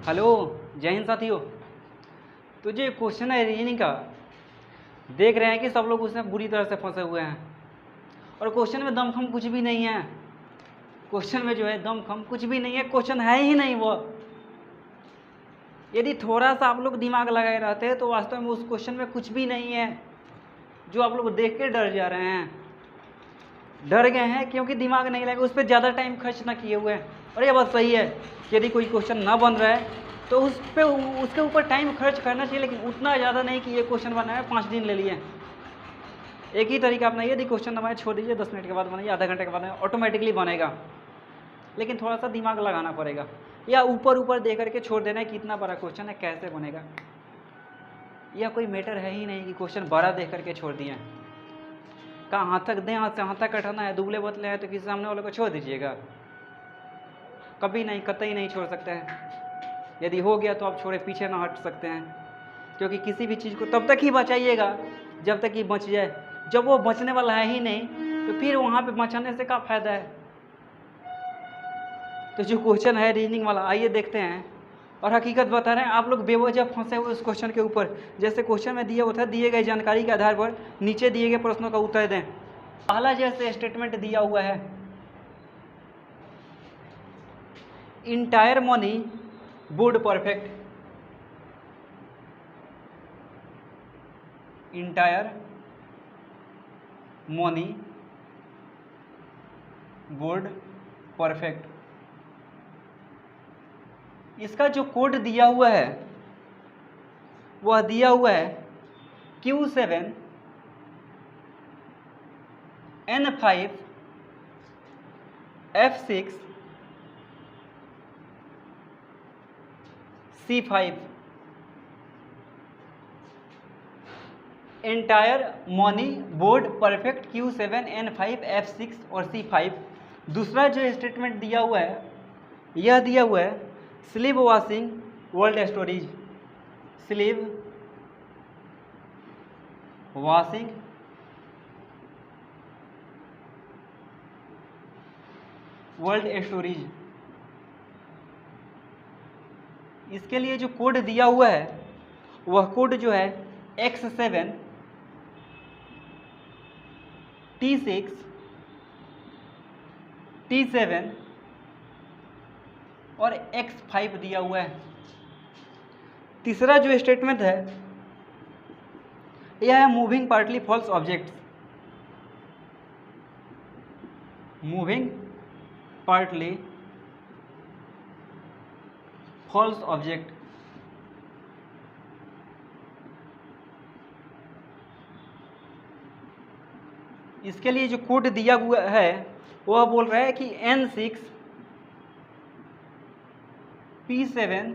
Hello, जय हिंद साथियों। तो जो क्वेश्चन है रीजनिंग का, देख रहे हैं कि सब लोग उसमें बुरी तरह से फंसे हुए हैं और क्वेश्चन में दमखम कुछ भी नहीं है। क्वेश्चन में जो है दमखम कुछ भी नहीं है, क्वेश्चन है ही नहीं वो। यदि थोड़ा सा आप लोग दिमाग लगाए रहते तो वास्तव में उस क्वेश्चन में कुछ भी नहीं है। जो आप लोग देख के डर जा रहे हैं, डर गए हैं क्योंकि दिमाग नहीं लगा, उस पर ज़्यादा टाइम खर्च ना किए हुए हैं। और ये बात सही है कि यदि कोई क्वेश्चन ना बन रहा है तो उसके ऊपर टाइम खर्च करना चाहिए, लेकिन उतना ज़्यादा नहीं कि ये क्वेश्चन बनाए 5 दिन ले लिए। एक ही तरीका अपनाइए, यदि क्वेश्चन ना बने छोड़ दीजिए, 10 मिनट के बाद बनाइए, आधा घंटे के बाद ऑटोमेटिकली बनेगा। लेकिन थोड़ा सा दिमाग लगाना पड़ेगा, या ऊपर ऊपर दे करके छोड़ देना है कि इतना बड़ा क्वेश्चन है कैसे बनेगा। यह कोई मैटर है ही नहीं कि क्वेश्चन बड़ा देख करके छोड़ दिए। कहाँ हाथ तक दें, हाथ से हाथ तक कटाना है, दुबले पतले हैं तो किसी सामने वाले को छोड़ दीजिएगा। कभी नहीं, कतई नहीं छोड़ सकते हैं। यदि हो गया तो आप छोड़े पीछे ना हट सकते हैं, क्योंकि किसी भी चीज़ को तब तक ही बचाइएगा जब तक कि बच जाए। जब वो बचने वाला है ही नहीं तो फिर वहाँ पे बचाने से क्या फ़ायदा है। तो जो क्वेश्चन है रीजनिंग वाला, आइए देखते हैं। और हकीकत बता रहे हैं, आप लोग बेवजह फंसे हुए उस क्वेश्चन के ऊपर। जैसे क्वेश्चन में दिया हुआ था, दिए गए जानकारी के आधार पर नीचे दिए गए प्रश्नों का उत्तर दें। पहला जैसे स्टेटमेंट दिया हुआ है, entire money board perfect. Entire money board perfect, इसका जो कोड दिया हुआ है वह दिया हुआ है Q7 N5 F6 C5। Entire money board perfect Q7 N5 F6 और C5। दूसरा जो स्टेटमेंट दिया हुआ है, यह दिया हुआ है sleeve washing world storage. Sleeve washing world storage, इसके लिए जो कोड दिया हुआ है वह कोड जो है X7 T6 T7 और X5 दिया हुआ है। तीसरा जो स्टेटमेंट है यह है moving partly false objects. Moving partly false object, इसके लिए जो कोड दिया हुआ है वह बोल रहा है कि N6 P7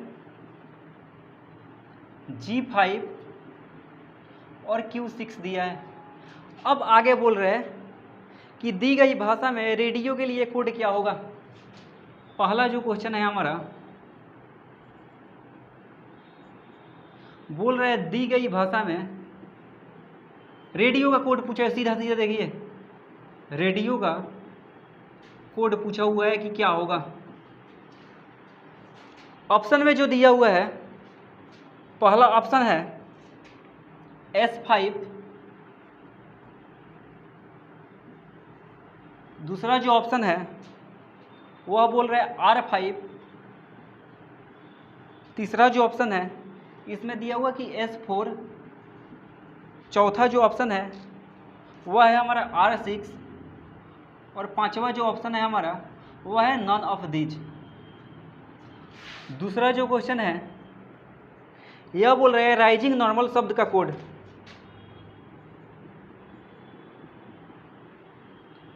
G5 और Q6 दिया है। अब आगे बोल रहे हैं कि दी गई भाषा में रेडियो के लिए कोड क्या होगा। पहला जो क्वेश्चन है हमारा, बोल रहे हैं दी गई भाषा में रेडियो का कोड पूछा है। सीधा सीधा देखिए, रेडियो का कोड पूछा हुआ है कि क्या होगा। ऑप्शन में जो दिया हुआ है, पहला ऑप्शन है S5, दूसरा जो ऑप्शन है वह बोल रहा है R5, तीसरा जो ऑप्शन है इसमें दिया हुआ कि S4, चौथा जो ऑप्शन है वह है हमारा R6 और पांचवा जो ऑप्शन है हमारा वह है नॉन ऑफ दीज। दूसरा जो क्वेश्चन है यह बोल रहे हैं राइजिंग नॉर्मल शब्द का कोड।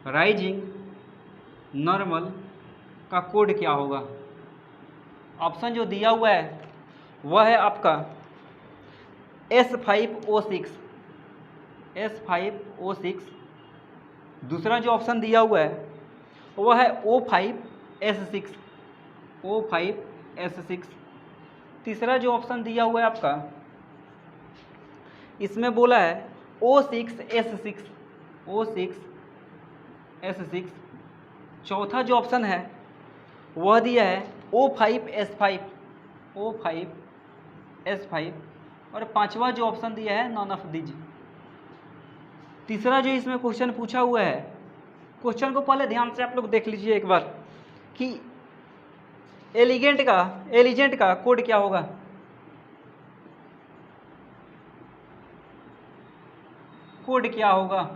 राइजिंग नॉर्मल का कोड क्या होगा। ऑप्शन जो दिया हुआ है वह है आपका S5O6, S5O6। दूसरा जो ऑप्शन दिया हुआ है वह है O5S6, O5S6। तीसरा जो ऑप्शन दिया हुआ है आपका, इसमें बोला है O6S6, O6S6। चौथा जो ऑप्शन है वह दिया है O5S5, O5S5 और पांचवा जो ऑप्शन दिया है नॉन ऑफ दीज। तीसरा जो इसमें क्वेश्चन पूछा हुआ है, क्वेश्चन को पहले ध्यान से आप लोग देख लीजिए एक बार कि एलिगेंट का कोड क्या होगा। कोड क्या होगा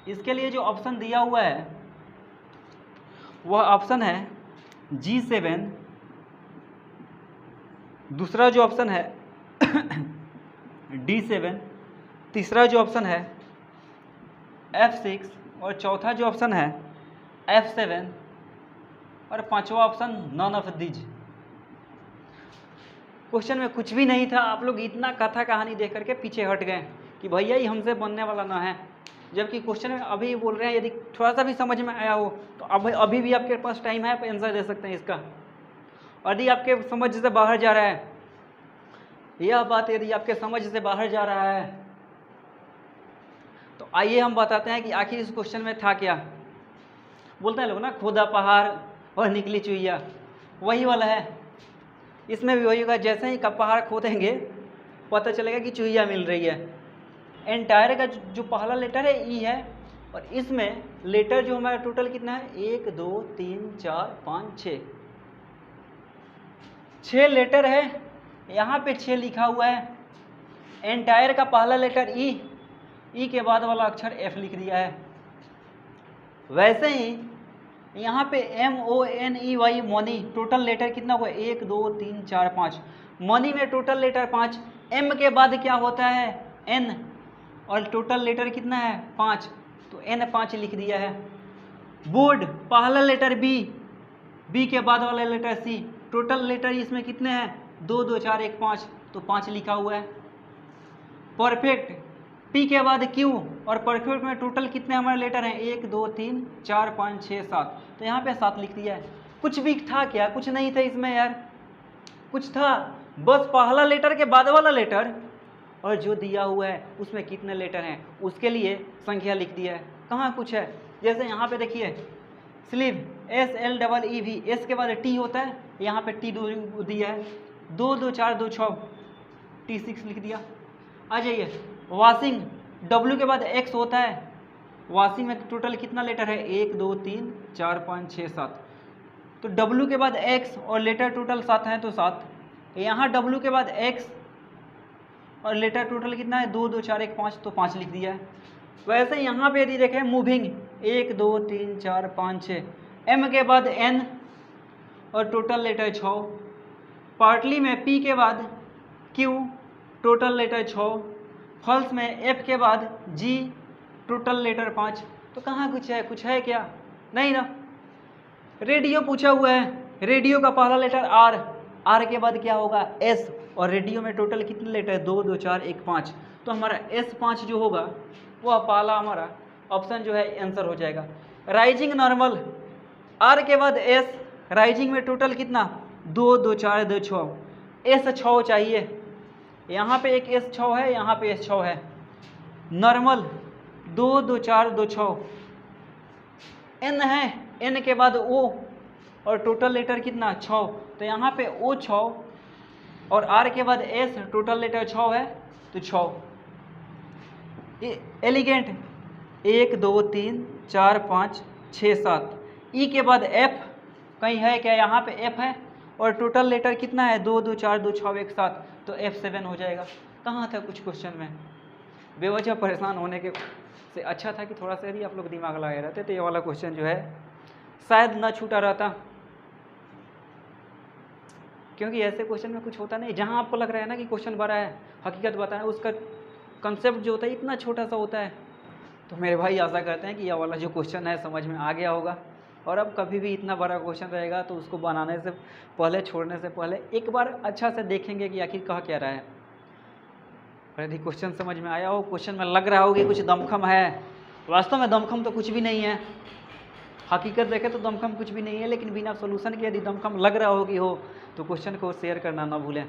इसके लिए जो ऑप्शन दिया हुआ है वह ऑप्शन है G7, दूसरा जो ऑप्शन है D7, तीसरा जो ऑप्शन है F6 और चौथा जो ऑप्शन है F7 और पांचवा option none of these. Question में कुछ भी नहीं था, आप लोग इतना कथा कहानी देख करके पीछे हट गए कि भैया ये हमसे बनने वाला ना है, जबकि क्वेश्चन में अभी बोल रहे हैं यदि थोड़ा सा भी समझ में आया हो तो अभी भी आपके पास टाइम है, आप आंसर दे सकते हैं इसका। यदि आपके समझ से बाहर जा रहा है, यह बात यदि आपके समझ से बाहर जा रहा है तो आइए हम बताते हैं कि आखिर इस क्वेश्चन में था क्या। बोलते हैं लोग ना, खोदा पहाड़ और निकली चुईया, वही वाला है। इसमें भी वही होगा, जैसे ही पहाड़ खोदेंगे पता चलेगा कि चुईया मिल रही है। एंटायर का जो पहला लेटर है ई है और इसमें लेटर जो हमारा टोटल कितना है 1 2 3 4 5 6, 6 लेटर है, यहाँ पे 6 लिखा हुआ है। एंटायर का पहला लेटर ई के बाद वाला अक्षर एफ लिख दिया है। वैसे ही यहाँ पे MONEY मनी, टोटल लेटर कितना हुआ 1 2 3 4 5, मनी में टोटल लेटर 5, एम के बाद क्या होता है एन और टोटल लेटर कितना है 5, तो एन 5 लिख दिया है। बोर्ड पहला लेटर बी के बाद वाला लेटर सी, टोटल लेटर इसमें कितने हैं 2 2 4 1 5, तो 5 लिखा हुआ है। परफेक्ट पी के बाद क्यू और परफेक्ट में टोटल कितने हमारे लेटर हैं 1 2 3 4 5 6 7, तो यहाँ पे 7 लिख दिया है। कुछ भी था क्या? कुछ नहीं था इसमें यार, कुछ था बस पहला लेटर के बाद वाला लेटर और जो दिया हुआ है उसमें कितने लेटर हैं उसके लिए संख्या लिख दिया है। कहाँ कुछ है, जैसे यहाँ पे देखिए स्लीव SLEEV, एस के बाद टी होता है, यहाँ पे टी दिया है 2 2 4 2 6, T6 लिख दिया। आ जाइए वॉशिंग, W के बाद X होता है, वॉशिंग में टोटल कितना लेटर है 1 2 3 4 5 6 7, तो W के बाद X और लेटर टोटल 7 हैं तो 7, यहाँ W के बाद X और लेटर टोटल कितना है 2 2 4 1 5, तो 5 लिख दिया है। वैसे यहाँ पे यदि देखें मूविंग 1 2 3 4 5 6, M के बाद N और टोटल लेटर 6, पार्टली में P के बाद Q टोटल लेटर 6, फॉल्स में F के बाद G टोटल लेटर 5, तो कहाँ कुछ है? कुछ है क्या? नहीं ना। रेडियो पूछा हुआ है, रेडियो का पहला लेटर R के बाद क्या होगा S और रेडियो में टोटल कितने लेटर 2 2 4 1 5, तो हमारा S5 जो होगा वह पहला हमारा ऑप्शन जो है आंसर हो जाएगा। राइजिंग नॉर्मल R के बाद S, राइजिंग में टोटल कितना 2 2 4 2 6, S6 चाहिए, यहाँ पे एक S6 है, यहाँ पे S6 है। नॉर्मल 2 2 4 2 6, N है, N के बाद O और टोटल लेटर कितना 6, तो यहाँ पे O6 और R के बाद S टोटल लेटर 6 है तो 6। एलिगेंट 1 2 3 4 5 6 7, E के बाद F कहीं है क्या? यहाँ पे F है और टोटल लेटर कितना है 2 2 4 2 6 1 7, तो F7 हो जाएगा। कहाँ था कुछ क्वेश्चन में? बेवजह परेशान होने के से अच्छा था कि थोड़ा सा यदि आप लोग दिमाग लगाए रहते तो ये वाला क्वेश्चन जो है शायद ना छूटा रहता, क्योंकि ऐसे क्वेश्चन में कुछ होता नहीं। जहाँ आपको लग रहा है ना कि क्वेश्चन बड़ा है, हकीकत बताना, उसका कंसेप्ट जो होता है इतना छोटा सा होता है। तो मेरे भाई आशा करते हैं कि यह वाला जो क्वेश्चन है समझ में आ गया होगा, और अब कभी भी इतना बड़ा क्वेश्चन रहेगा तो उसको बनाने से पहले, छोड़ने से पहले एक बार अच्छा से देखेंगे कि आखिर कह क्या रहा है। और यदि क्वेश्चन समझ में आया हो, क्वेश्चन में लग रहा हो कि कुछ दमखम है, वास्तव में दमखम तो कुछ भी नहीं है, हकीकत देखें तो दमखम कुछ भी नहीं है, लेकिन बिना सोल्यूशन के यदि दमखम लग रहा होगी हो तो क्वेश्चन को शेयर करना ना भूलें।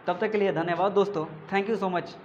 तब तक के लिए धन्यवाद दोस्तों, थैंक यू सो मच।